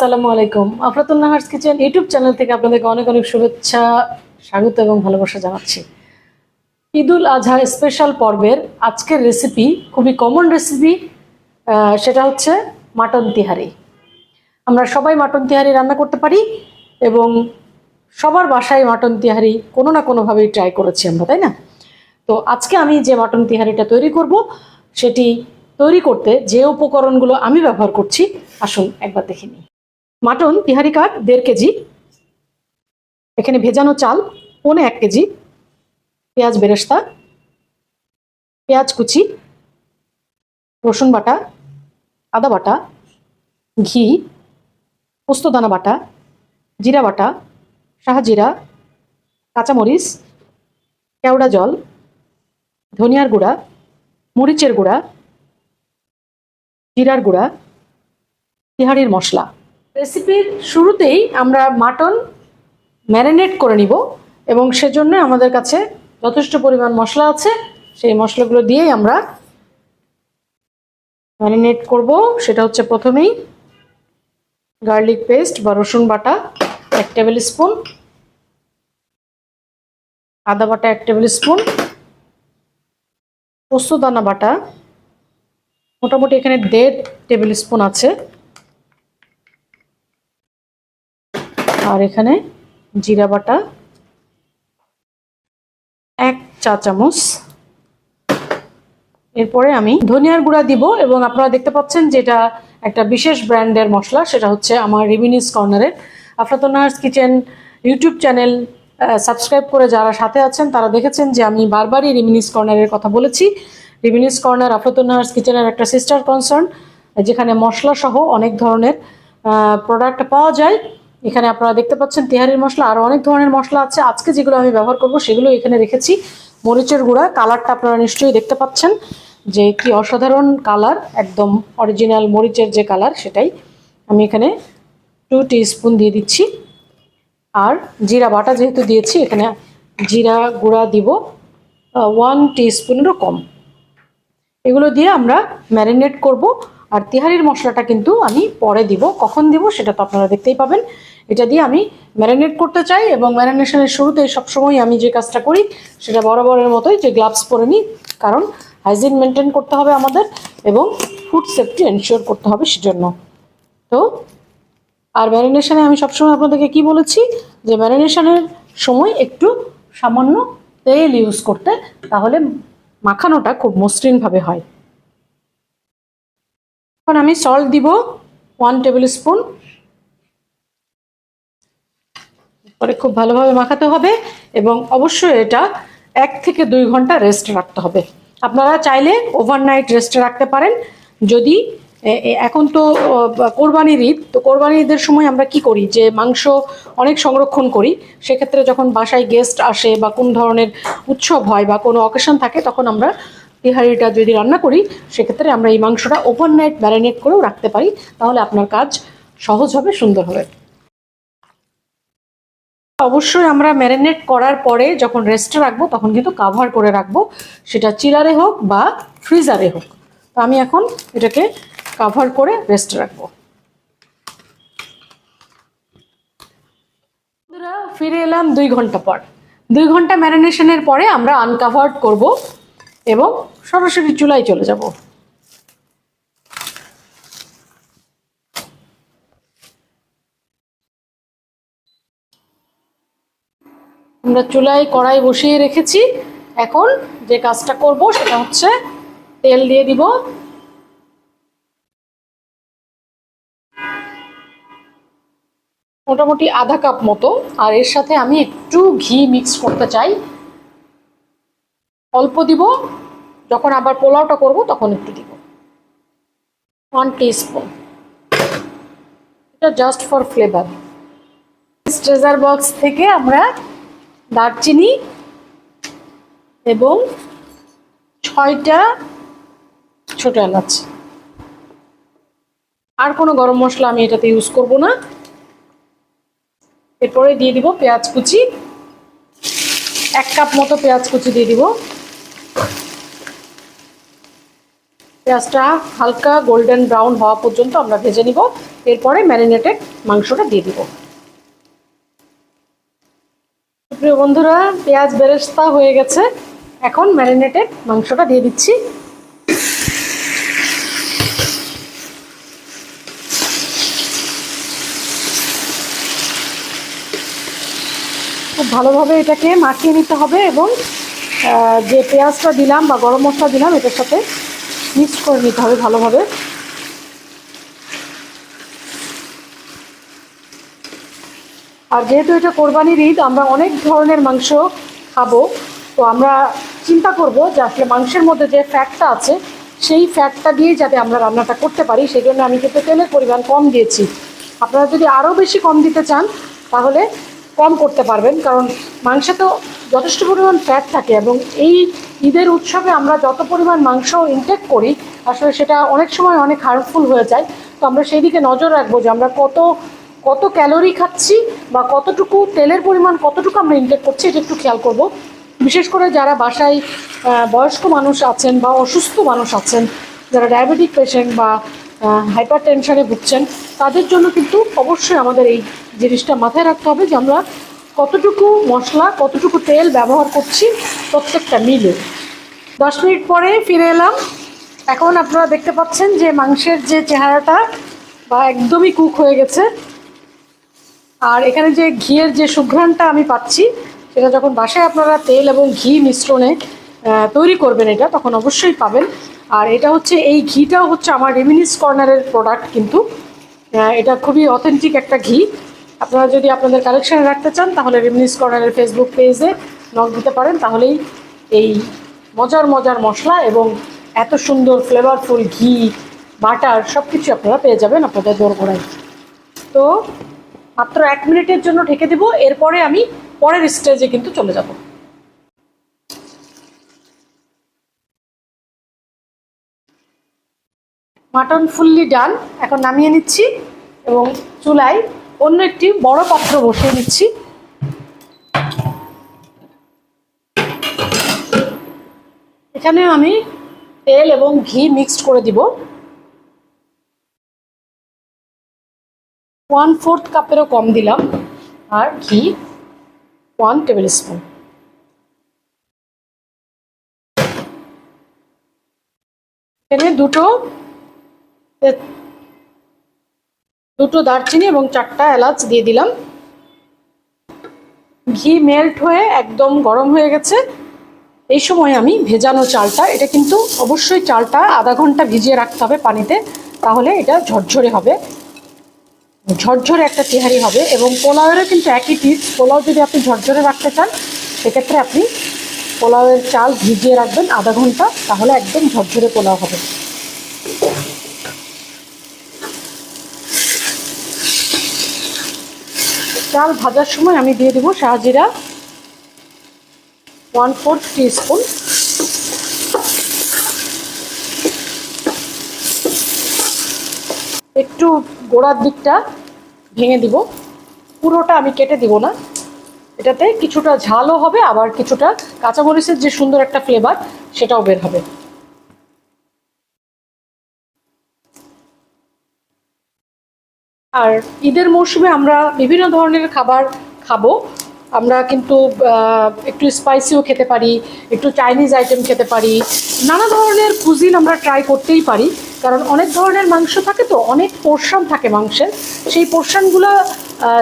আসসালামু আলাইকুম। Afratun Nahar's kitchen YouTube channel থেকে আপনাদেরকে অনেক অনেক শুভেচ্ছা, স্বাগত এবং ভালোবাসা জানাচ্ছি। ঈদুল আজহা স্পেশাল পর্বের আজকের রেসিপি খুবই কমন রেসিপি, সেটা হচ্ছে মাটন তিহারি। আমরা সবাই মাটন তিহারি রান্না করতে পারি এবং সবার বাসায় মাটন তিহারি কোনো না কোনোভাবেই ট্রাই করেছি আমরা, তাই না? তো আজকে আমি যে মাটন তিহারিটা তৈরি করব, সেটি তৈরি করতে যে উপকরণগুলো আমি ব্যবহার করছি আসুন একবার দেখে নিই। মাটন তিহারি কাঠ 1.5 কেজি, এখানে ভেজানো চাল 1.25 কেজি, পেঁয়াজ বেরেস্তা, পেঁয়াজ কুচি, রসুন বাটা, আদা বাটা, ঘি, পোস্তদানা বাটা, জিরা বাটা, শাহজিরা, কাঁচামরিচ, কেওড়া জল, ধনিয়ার গুঁড়া, মরিচের গুঁড়া, জিরার গুঁড়া, তিহারির মশলা। রেসিপির শুরুতেই আমরা মাটন ম্যারিনেট করে নিব এবং সেজন্য আমাদের কাছে যথেষ্ট পরিমাণ মশলা আছে। সেই মশলাগুলো দিয়েই আমরা ম্যারিনেট করব। সেটা হচ্ছে প্রথমেই গার্লিক পেস্ট বা রসুন বাটা 1 টেবিল স্পুন, আদা বাটা 1 টেবিল স্পুন, পোস্তদানা বাটা মোটামুটি এখানে 1.5 টেবিল স্পুন আছে, আর এখানে জিরা বাটা 1 চা চামচ। এরপরে আমি ধনিয়ার গুঁড়া দিব এবং আপনারা দেখতে পাচ্ছেন যে এটা একটা বিশেষ ব্র্যান্ডের মশলা, সেটা হচ্ছে আমার রিমিনিস কর্নারের। Afratun Nahar's kitchen YouTube channel subscribe করে যারা সাথে আছেন তারা দেখেছেন যে আমি বারবারই রিমিনিস কর্নারের কথা বলেছি। রিমিনিস কর্নার আফরাতুন নাহারস কিচেনের একটা সিস্টার কনসার্ন, যেখানে মশলা সহ অনেক ধরনের প্রোডাক্ট পাওয়া যায়। এখানে আপনারা দেখতে পাচ্ছেন তিহারির মশলা, আরও অনেক ধরনের মশলা আছে। আজকে যেগুলো আমি ব্যবহার করব সেগুলো এখানে রেখেছি। মরিচের গুঁড়া, কালারটা আপনারা নিশ্চয়ই দেখতে পাচ্ছেন যে কি অসাধারণ কালার, একদম অরিজিনাল মরিচের যে কালার সেটাই। আমি এখানে 2 টিস্পুন দিয়ে দিচ্ছি। আর জিরা বাটা যেহেতু দিয়েছি, এখানে জিরা গুঁড়া দিব 1 টিস্পুনেরও কম। এগুলো দিয়ে আমরা ম্যারিনেট করব। আর তিহারির মশলাটা কিন্তু আমি পরে দিব, কখন দিব সেটা তো আপনারা দেখতেই পাবেন। এটা দিয়ে আমি ম্যারিনেট করতে চাই এবং ম্যারিনেশনের শুরুতেই সবসময় আমি যে কাজটা করি সেটা বরাবরের মতোই যে গ্লাভস পরে নিই, কারণ হাইজিন মেনটেন করতে হবে আমাদের এবং ফুড সেফটি এনশিওর করতে হবে সেজন্য। তো আর ম্যারিনেশনে আমি সবসময় আপনাদেরকে কি বলেছি যে ম্যারিনেশনের সময় একটু সামান্য তেল ইউজ করতে, তাহলে মাখানোটা খুব মসৃণভাবে হয়। এখন আমি সল্ট দিব 1 টেবিল স্পুন। পরে খুব ভালোভাবে মাখাতে হবে এবং অবশ্যই এটা 1 থেকে 2 ঘন্টা রেস্ট রাখতে হবে। আপনারা চাইলে ওভারনাইট রেস্টে রাখতে পারেন। যদি এখন তো কোরবানির ঈদ, তো কোরবানির ঈদের সময় আমরা কি করি যে মাংস অনেক সংরক্ষণ করি। সেক্ষেত্রে যখন বাসায় গেস্ট আসে বা কোন ধরনের উৎসব হয় বা কোনো অকেশন থাকে, তখন আমরা তিহারিটা যদি রান্না করি সেক্ষেত্রে আমরা এই মাংসটা ওভারনাইট ম্যারিনেট করেও রাখতে পারি। তাহলে আপনার কাজ সহজ হবে, সুন্দর হবে। অবশ্যই আমরা ম্যারিনেট করার পরে যখন রেস্টে রাখবো তখন কিন্তু কাভার করে রাখবো, সেটা চিলারে হোক বা ফ্রিজারে হোক। তো আমি এখন এটাকে কাভার করে রেস্টে রাখবো। ফিরে এলাম 2 ঘন্টা পর। 2 ঘন্টা ম্যারিনেশনের পরে আমরা আনকাভার্ড করব এবং সরাসরি চুলায় চলে যাব। আমরা চুলায় কড়াই বসিয়ে রেখেছি। এখন যে কাজটা করব সেটা হচ্ছে তেল দিয়ে দিব। মোটামুটি আধা কাপ মতো, আর এর সাথে আমি একটু ঘি মিক্স করতে চাই। অল্প দিব, যখন আবার পোলাওটা করব তখন একটু দিব 1 টিস্পুন। এটা just for flavour. Treasure box থেকে আমরা দারচিনি এবং 6টা ছোট এলাচ, আর কোনো গরম মশলা আমি এটাতে ইউজ করব না। এরপরে দিয়ে দিব পেঁয়াজ কুচি, 1 কাপ মতো পেঁয়াজ কুচি দিয়ে দিব। পেঁয়াজটা হালকা গোল্ডেন ব্রাউন হওয়া পর্যন্ত আমরা ভেজে নিব। এরপরে ম্যারিনেটেড মাংসটা দিয়ে দিব। প্রিয় বন্ধুরা, পেঁয়াজ বেরেস্তা হয়ে গেছে, এখন ম্যারিনেটেড মাংসটা দিয়ে দিচ্ছি। খুব ভালোভাবে এটাকে মাখিয়ে নিতে হবে এবং যে পেঁয়াজটা দিলাম বা গরম মশলা দিলাম এটার সাথে মিক্স করে নিতে হবে ভালোভাবে। আর যেহেতু এটা কোরবানির ঈদ, আমরা অনেক ধরনের মাংস খাবো, তো আমরা চিন্তা করব যে আসলে মাংসের মধ্যে যে ফ্যাটটা আছে সেই ফ্যাটটা দিয়েই যাতে আমরা রান্নাটা করতে পারি, সেই জন্য আমি কিন্তু তেলের পরিমাণ কম দিয়েছি। আপনারা যদি আরও বেশি কম দিতে চান তাহলে কম করতে পারবেন, কারণ মাংসে তো যথেষ্ট পরিমাণ ফ্যাট থাকে এবং এই ঈদের উৎসবে আমরা যত পরিমাণ মাংস ইনটেক করি আসলে সেটা অনেক সময় অনেক হার্মফুল হয়ে যায়। তো আমরা সেই দিকে নজর রাখবো যে আমরা কত ক্যালোরি খাচ্ছি বা কতটুকু তেলের পরিমাণ কতটুকু আমরা ইনটেক করছি, এটা একটু খেয়াল করব। বিশেষ করে যারা বাসায় বয়স্ক মানুষ আছেন বা অসুস্থ মানুষ আছেন, যারা ডায়াবেটিক পেশেন্ট বা হাইপার টেনশনে ভুগছেন, তাদের জন্য কিন্তু অবশ্যই আমাদের এই জিনিসটা মাথায় রাখতে হবে যে আমরা কতটুকু মশলা কতটুকু তেল ব্যবহার করছি প্রত্যেকটা মিলে। 10 মিনিট পরে ফিরে এলাম। এখন আপনারা দেখতে পাচ্ছেন যে মাংসের যে চেহারাটা বা একদমই কুক হয়ে গেছে। আর এখানে যে ঘিয়ের যে সুঘ্রাণটা আমি পাচ্ছি, সেটা যখন বাসায় আপনারা তেল এবং ঘি মিশ্রণে তৈরি করবেন এটা, তখন অবশ্যই পাবেন। আর এটা হচ্ছে, এই ঘিটাও হচ্ছে আমার রেমিনিস কর্নারের প্রোডাক্ট, কিন্তু এটা খুবই অথেন্টিক একটা ঘি। আপনারা যদি আপনাদের কালেকশানে রাখতে চান তাহলে রেমিনিস কর্নারের ফেসবুক পেজে নক দিতে পারেন, তাহলেই এই মজার মজার মশলা এবং এত সুন্দর ফ্লেভারফুল ঘি, বাটার সব কিছু আপনারা পেয়ে যাবেন আপনাদের দোরগোড়ায়। তো মাত্র 1 মিনিটের জন্য ঢেকে দেব, এরপরে আমি পরের স্টেজে কিন্তু চলে যাব। মাটন ফুললি ডান। এখন নামিয়ে নিচ্ছি এবং চুলায় অন্য একটি বড় পাত্র বসিয়ে নিচ্ছি। এখানে আমি তেল এবং ঘি মিক্সড করে দিব। 1/4 কাপেরও কম দিলাম, আর ঘি 1 টেবিল স্পুন। এখানে দুটো দারচিনি এবং 4টা এলাচ দিয়ে দিলাম। ঘি মেল্ট হয়ে একদম গরম হয়ে গেছে। এই সময় আমি ভেজানো চালটা, এটা কিন্তু অবশ্যই চালটা আধা ঘন্টা ভিজিয়ে রাখতে হবে পানিতে, তাহলে এটা ঝরঝরে হবে, ঝরঝরে একটা তেহারি হবে। এবং পোলাওয়েরও কিন্তু একই টিপস, পোলাও যদি আপনি ঝরঝরে রাখতে চান সেক্ষেত্রে আপনি পোলাওয়ের চাল ভিজিয়ে রাখবেন আধা ঘন্টা, তাহলে একদম ঝরঝরে পোলাও হবে। চাল ভাজার সময় আমি দিয়ে দেবো শাহজিরা 1/4 টিস্পুন, একটু গোড়ার দিকটা ভেঙে দিব, পুরোটা আমি কেটে দিব না। এটাতে কিছুটা ঝালও হবে, আবার কিছুটা কাঁচামরিচের যে সুন্দর একটা ফ্লেভার সেটাও বের হবে। আর ঈদের মৌসুমে আমরা বিভিন্ন ধরনের খাবার খাবো। আমরা কিন্তু একটু স্পাইসিও খেতে পারি, একটু চাইনিজ আইটেম খেতে পারি, নানা ধরনের কুজিন আমরা ট্রাই করতেই পারি, কারণ অনেক ধরনের মাংস থাকে, তো অনেক পোর্শন থাকে মাংসের। সেই পোর্শনগুলো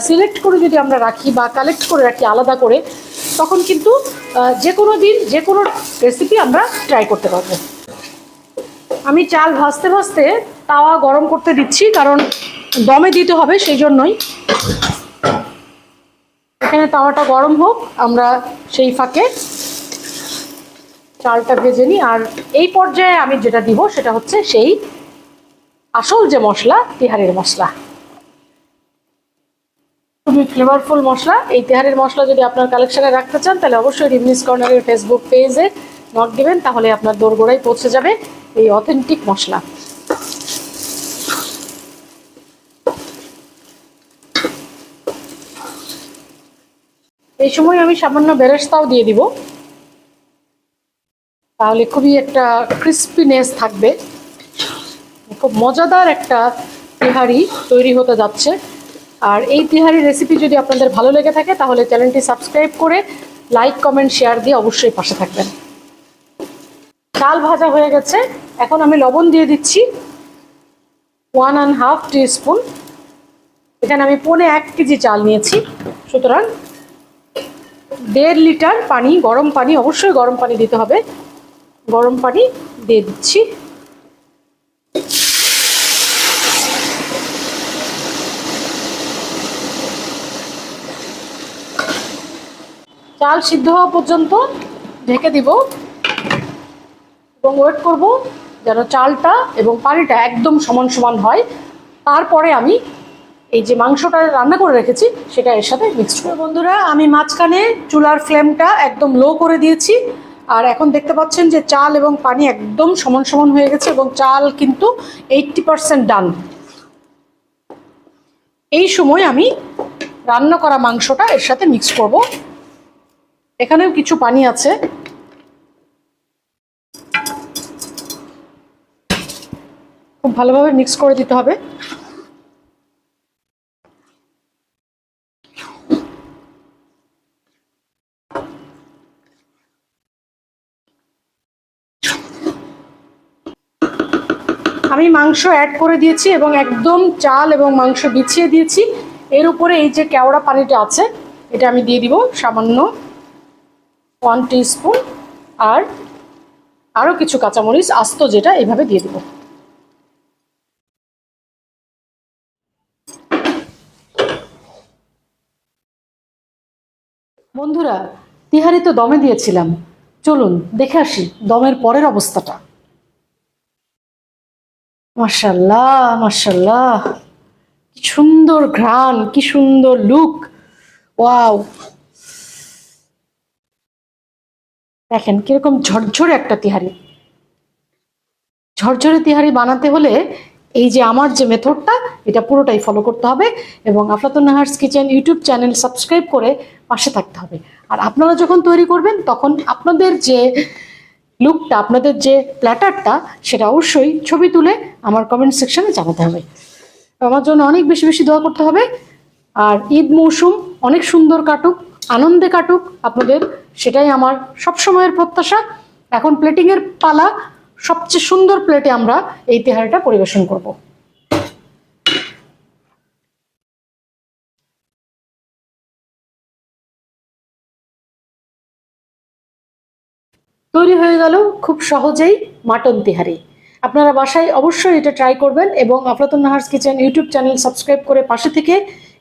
সিলেক্ট করে যদি আমরা রাখি বা কালেক্ট করে রাখি আলাদা করে, তখন কিন্তু যে কোনো দিন যে কোনো রেসিপি আমরা ট্রাই করতে পারবো। আমি চাল ভাজতে ভাজতে তাওয়া গরম করতে দিচ্ছি, কারণ দমে দিতে হবে, সেই জন্যই। এখানে তাওয়াটা গরম হোক, আমরা সেই ফাঁকে চালটা ভেজে নিই। আর এই পর্যায়ে আমি যেটা দিব সেটা হচ্ছে সেই আসল যে মশলা, তেহারির মশলা। খুবই ফ্লেভারফুল মশলা। এই তেহারির মশলা যদি আপনার কালেকশানে রাখতে চান তাহলে অবশ্যই রেমিনিস কর্নারের ফেসবুক পেজে নক দিবেন, তাহলে আপনার দোরগোড়ায় পৌঁছে যাবে এই অথেন্টিক মশলা। এই সময় আমি সামান্য বেরেস্তাও দিয়ে দিব, তাহলে খুবই একটা ক্রিস্পিনেস থাকবে খুব মজাদার একটা তিহারি তৈরি হতে যাচ্ছে। আর এই তিহারি রেসিপি যদি আপনাদের ভালো লেগে থাকে তাহলে চ্যানেলটি সাবস্ক্রাইব করে লাইক কমেন্ট শেয়ার দিয়ে অবশ্যই পাশে থাকবেন। চাল ভাজা হয়ে গেছে, এখন আমি লবণ দিয়ে দিচ্ছি 1.5 টিস্পুন। এখানে আমি 1.25 কেজি চাল নিয়েছি, সুতরাং 1.5 লিটার পানি, গরম পানি, অবশ্যই গরম পানি দিতে হবে। গরম পানি দিয়ে দিচ্ছি। চাল সিদ্ধ হওয়া পর্যন্ত ঢেকে দিব এবং ওয়েট করব যেন চালটা এবং পানিটা একদম সমান সমান হয়। তারপরে আমি এই যে মাংসটা রান্না করে রেখেছি সেটা এর সাথে মিক্স করব। বন্ধুরা, আমি মাঝখানে চুলার ফ্লেমটা একদম লো করে দিয়েছি। আর এখন দেখতে পাচ্ছেন যে চাল এবং পানি একদম সমান সমান হয়ে গেছে এবং চাল কিন্তু 80% ডান। এই সময় আমি রান্না করা মাংসটা এর সাথে মিক্স করব। এখানেও কিছু পানি আছে, খুব ভালোভাবে মিক্স করে দিতে হবে। আমি মাংস অ্যাড করে দিয়েছি এবং একদম চাল এবং মাংস বিছিয়ে দিয়েছি। এর উপরে এই যে কেওড়া পানিটা আছে এটা আমি দিয়ে দিব সামান্য 1 টিস্পুন, আর আরও কিছু কাঁচামরিচ আস্ত যেটা এইভাবে দিয়ে দিব। বন্ধুরা, তিহারি তো দমে দিয়েছিলাম, চলুন দেখে আসি দমের পরের অবস্থাটা। মাশাআল্লাহ মাশাআল্লাহ, কি সুন্দর ঘ্রাণ, কি সুন্দর লুক, ওয়াও! দেখেন কিরকম ঝরঝরে একটা তিহারি। ঝরঝরে তিহারি বানাতে হলে এই যে আমার যে মেথডটা এটা পুরোটাই ফলো করতে হবে এবং আফলাতুন নাহারস কিচেন ইউটিউব চ্যানেল সাবস্ক্রাইব করে পাশে থাকতে হবে। আর আপনারা যখন তৈরি করবেন তখন আপনাদের যে লুকটা, আপনাদের যে প্ল্যাটারটা, সেটা অবশ্যই ছবি তুলে আমার কমেন্ট সেকশনে জানাতে হবে। আমার জন্য অনেক বেশি বেশি দোয়া করতে হবে। আর ঈদ মৌসুম অনেক সুন্দর কাটুক, আনন্দে কাটুক আপনাদের, সেটাই আমার সবসময়ের প্রত্যাশা। এখন প্লেটিংয়ের পালা, সবচেয়ে সুন্দর প্লেটে আমরা এই তেহারিটা পরিবেশন করব। তৈরি হয়ে গেল খুব সহজেই মাটন তেহারি। আপনারা বাসায় অবশ্যই এটা ট্রাই করবেন এবং আফলাতুন নাহারস কিচেন ইউটিউব চ্যানেল সাবস্ক্রাইব করে পাশে থেকে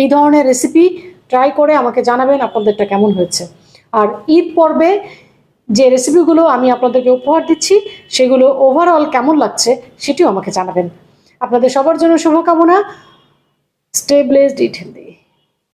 এই ধরনের রেসিপি ট্রাই করে আমাকে জানাবেন আপনাদেরটা কেমন হয়েছে। আর ঈদ পর্বে যে রেসিপিগুলো আমি আপনাদেরকে উপহার দিচ্ছি সেগুলো ওভারঅল কেমন লাগছে সেটিও আমাকে জানাবেন। আপনাদের সবার জন্য শুভকামনা। স্টে ব্লেসড, ইট হেলদি।